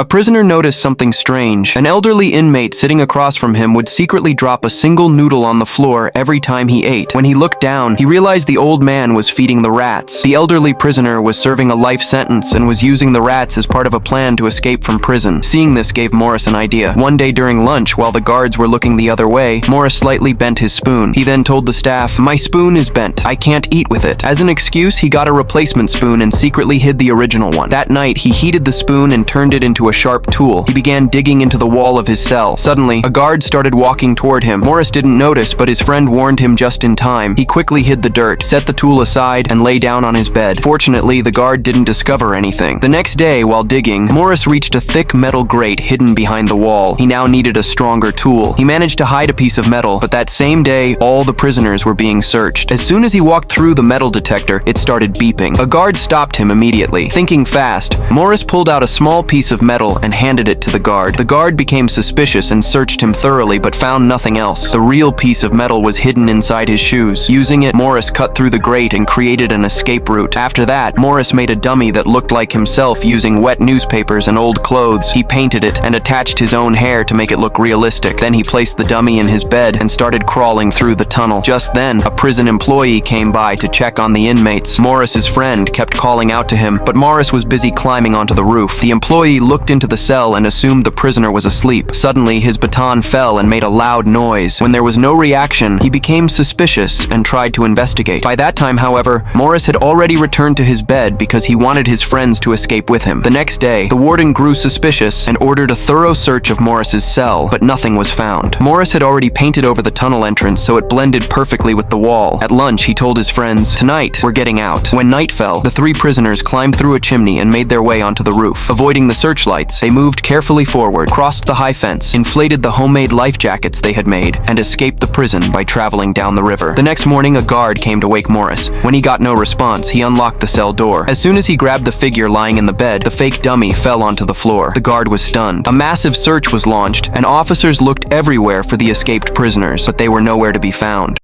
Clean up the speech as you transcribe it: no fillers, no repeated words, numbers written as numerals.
A prisoner noticed something strange. An elderly inmate sitting across from him would secretly drop a single noodle on the floor every time he ate. When he looked down, he realized the old man was feeding the rats. The elderly prisoner was serving a life sentence and was using the rats as part of a plan to escape from prison. Seeing this gave Morris an idea. One day during lunch, while the guards were looking the other way, Morris slightly bent his spoon. He then told the staff, "My spoon is bent. I can't eat with it." As an excuse, he got a replacement spoon and secretly hid the original one. That night, he heated the spoon and turned it into a sharp tool. He began digging into the wall of his cell. Suddenly, a guard started walking toward him. Morris didn't notice, but his friend warned him just in time. He quickly hid the dirt, set the tool aside, and lay down on his bed. Fortunately, the guard didn't discover anything. The next day, while digging, Morris reached a thick metal grate hidden behind the wall. He now needed a stronger tool. He managed to hide a piece of metal, but that same day, all the prisoners were being searched. As soon as he walked through the metal detector, it started beeping. A guard stopped him immediately. Thinking fast, Morris pulled out a small piece of metal and handed it to the guard. The guard became suspicious and searched him thoroughly, but found nothing else. The real piece of metal was hidden inside his shoes. Using it, Morris cut through the grate and created an escape route. After that, Morris made a dummy that looked like himself using wet newspapers and old clothes. He painted it and attached his own hair to make it look realistic. Then he placed the dummy in his bed and started crawling through the tunnel. Just then, a prison employee came by to check on the inmates. Morris's friend kept calling out to him, but Morris was busy climbing onto the roof. The employee looked into the cell and assumed the prisoner was asleep. Suddenly, his baton fell and made a loud noise. When there was no reaction, he became suspicious and tried to investigate. By that time, however, Morris had already returned to his bed because he wanted his friends to escape with him. The next day, the warden grew suspicious and ordered a thorough search of Morris's cell, but nothing was found. Morris had already painted over the tunnel entrance, so it blended perfectly with the wall. At lunch, he told his friends, "Tonight, we're getting out." When night fell, the three prisoners climbed through a chimney and made their way onto the roof. Avoiding the searchlights, they moved carefully forward, crossed the high fence, inflated the homemade life jackets they had made, and escaped the prison by traveling down the river. The next morning, a guard came to wake Morris. When he got no response, he unlocked the cell door. As soon as he grabbed the figure lying in the bed, the fake dummy fell onto the floor. The guard was stunned. A massive search was launched, and officers looked everywhere for the escaped prisoners, but they were nowhere to be found.